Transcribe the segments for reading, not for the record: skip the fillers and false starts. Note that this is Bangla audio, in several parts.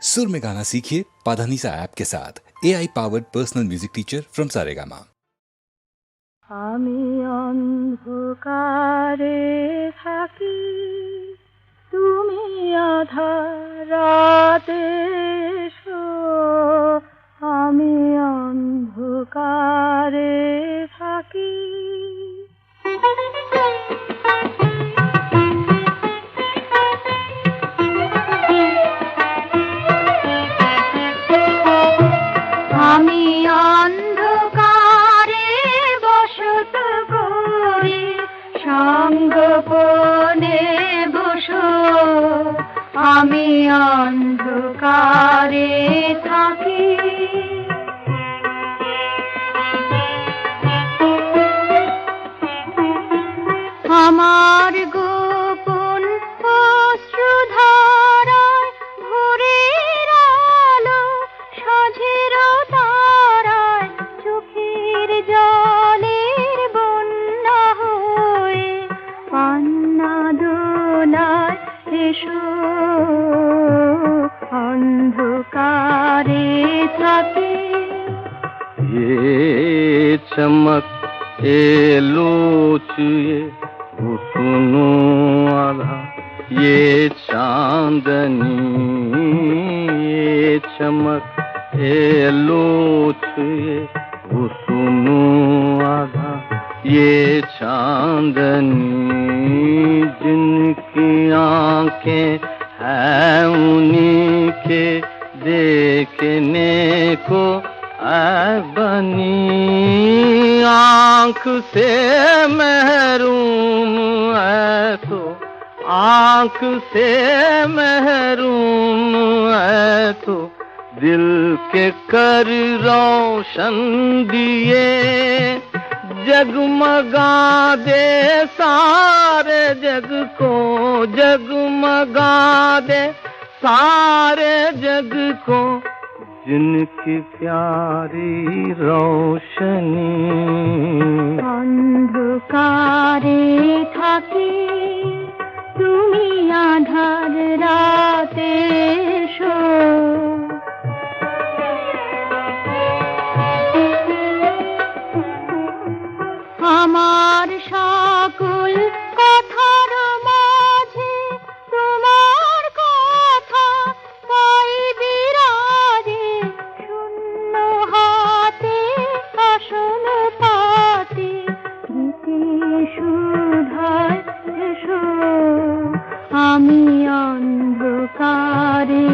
सुर में गाना सीखिए पाधानीसा ऐप के साथ। AI powered personal music teacher from Saregama. আমি অন্ধকারে থাকি, তুমি আধার রাতে এসো। আমি অন্ধকারে থাকি। আমি অন্ধকারে বসত করি, সঙ্গোপনে বসো। আমি অন্ধকারে থাকি। আমার গোপন অশ্রুধারায় ভোরের আলো, সাঁঝের তারায় চোখের জলের বন্যা হয়ে পান্না দোলায় এসো। অন্ধকারে থাকি। ये चमक ये लोच ये सुनो आधा ये चांदनी, ये चमक ये लोच ये सुनो आधा ये चांदनी। जिनकी आंखें हैं उन्हीं के देखने को बनी, आँख से महरूम है तो आँख से महरूम है तो दिल के कर रोशन दिए। जगमगा दे सारे जग को, जगमगा दे सारे जग को जिनकी प्यारी रोशनी। অন্ধকারে থাকি, তুমি আধার রাতে এসো। আমার সকল কথার মাঝে তোমার কথা তাই বিরাজে। শূন্য হাতে আসন পাতে গীতে সুধায় এসো। আমি অন্ধকারে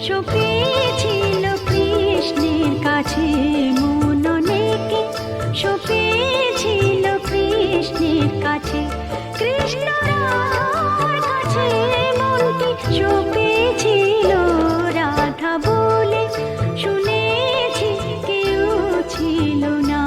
সপেছিল কৃষ্ণের কাছে মন অনেকে, সপেছিল কৃষ্ণের কাছে, কৃষ্ণ রাধার কাছে মনটি সপেছিল রাধা বলে শুনেছি কেউ ছিল না।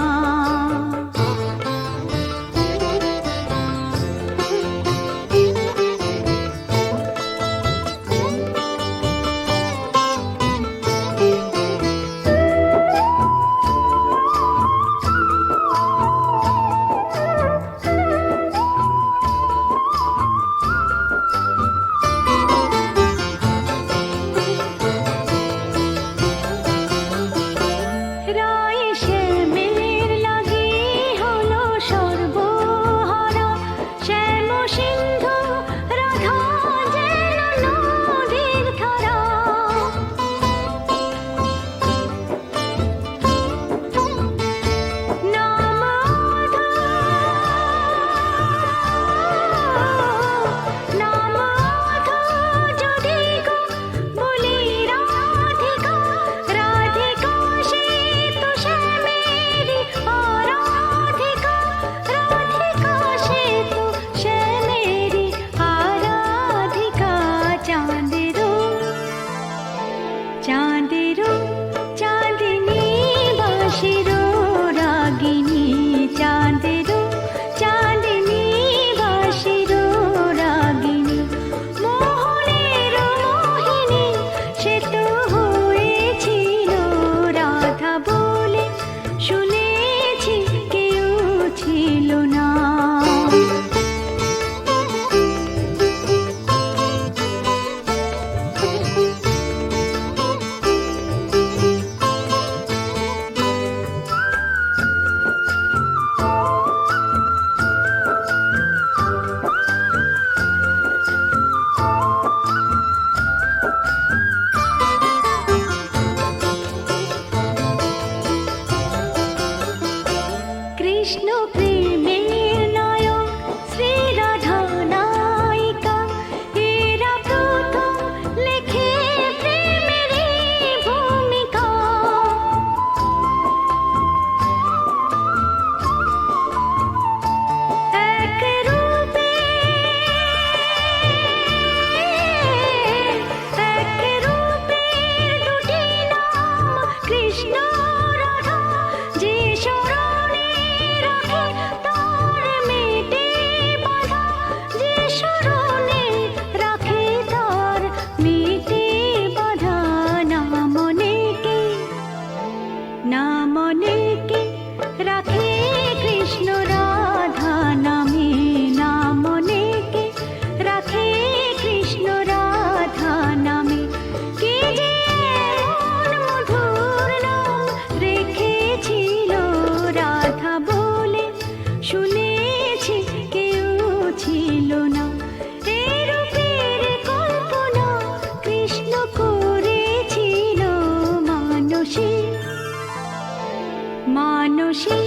মানসী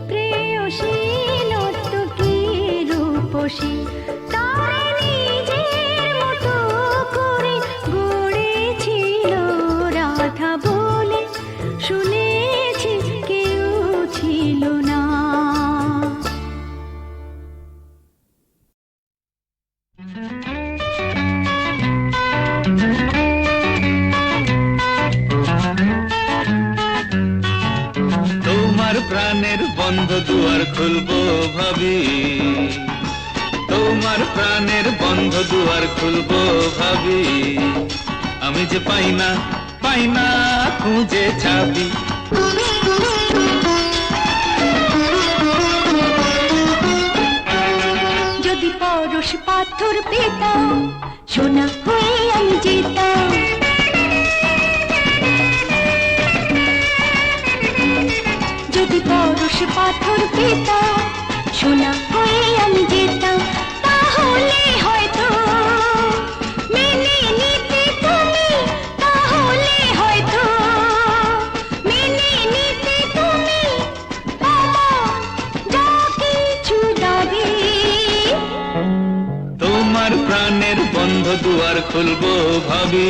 প্রেয়সী নর্তকী রূপসী তার নিজের মতো করে গড়েছিল রাধা বলে শুনেছি কেউ ছিল না। প্রাণের বন্ধ দুয়ার খুলবো ভাবি, তোমার প্রাণের বন্ধ দুয়ার খুলবো ভাবি, আমি যে পাই না খুঁজে চাবি। যদি পরশ পাথর পেতাম সোনা হয়ে আমি যেতাম, যদি পরশ পাথর পেতাম সোনা হয়ে আমি যেতাম, তাহলে হয়তো মেনে নিতে তুমি, তাহলে হয়তো মেনে নিতে তুমি আমার যা কিছু দাবি। তোমার প্রাণের বন্ধ দুয়ার খুলবো ভাবি,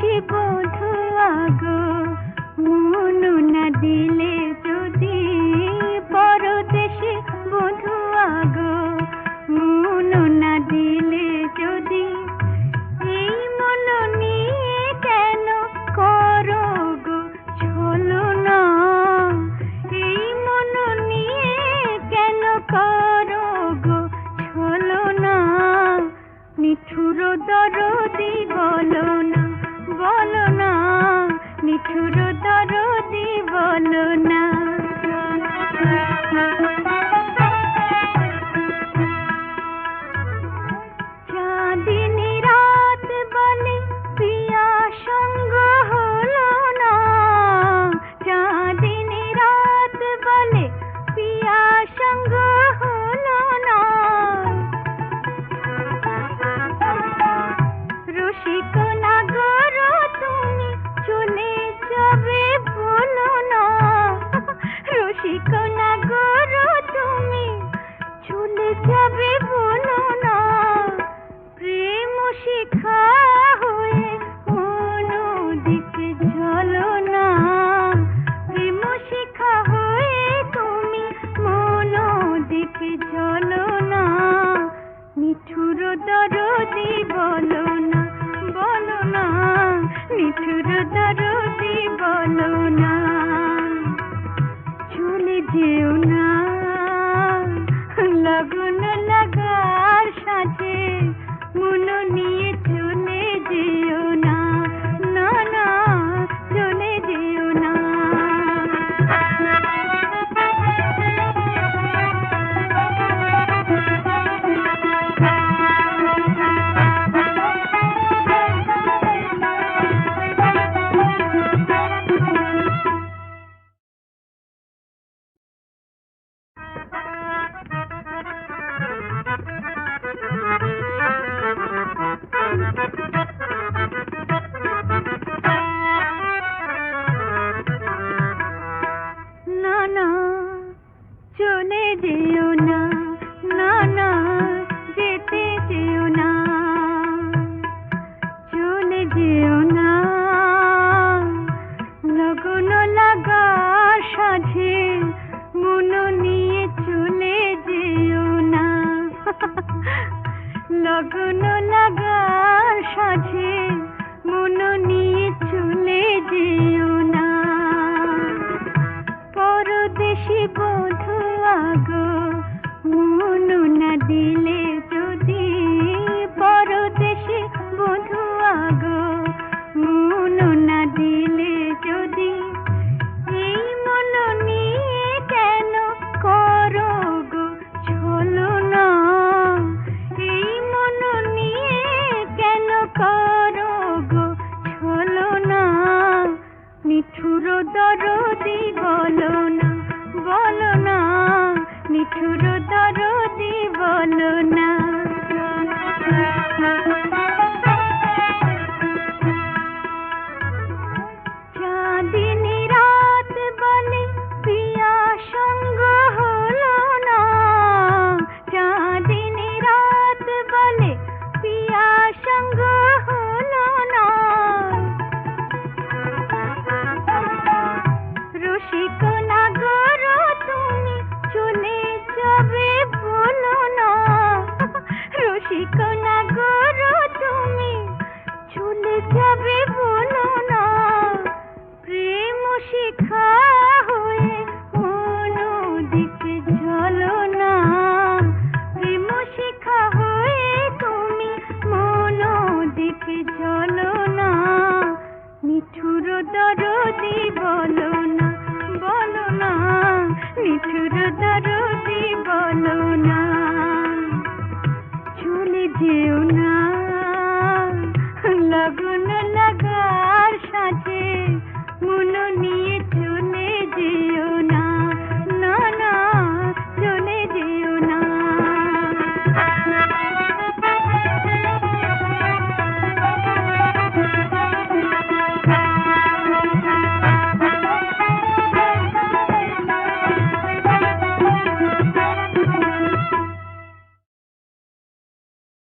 পরদেশি বধূ আগো মন না দিলে যদি, পরদেশি বধূ আগো মন না দিলে যদি, এই মন নিয়ে কেন করো গো ছলনা, এই মন নিয়ে কেন করো গো ছলনা, নিঠুর দরদি বলো না, বলো না, নিঠুর দরদি বলো না। চাঁদিনী রাত বলে পিয়া সঙ্গ হলো না, চাঁদিনী রাত বলে পিয়া সঙ্গ হলো না, রসিক নাগর তুমি চলে যাবে বলো না, রসিক নাগর তুমি চলে যাবে বলো না, প্রেম শিখা হয়ে মনোদিকে চলো না, প্রেম শিখা হয়ে তুমি মনোদিকে চলো না, নিঠুর দরদি বলো না, বলো না, নিঠুর দরদি বলো না, চলে যেও না লগন লাগার সাথে, মন নিয়ে চলে যেও না, না না চলে যেও না। না না চলে যেও না, না না যেতে যেও না, চলে যেও না লগন লাগার সাথে, মন নিয়ে চলে যেও না, লগন লাগার সাথে, মন নিয়ে চলে যেও না, পরদেশি বধূ আগো মন না দিলে যদি, পরদেশি বধূ আগো মন না দিলে যদি, এই মন নিয়ে কেন করো গো ছলনা, এই মন নিয়ে কেন করো গো ছলনা, নিঠুর দরদি বলো না, বলো না, নিঠুর দরদি বলো না। চাঁদিনী রাত বলে পিয়া সঙ্গ হলো না, চাঁদিনী রাত বলে পিয়া সঙ্গ হলো না, রসিক নাগর তুমি চলে যাবে বলো না, রসিক নাগর তুমি চলে যাবে বলো না, প্রেম শিখা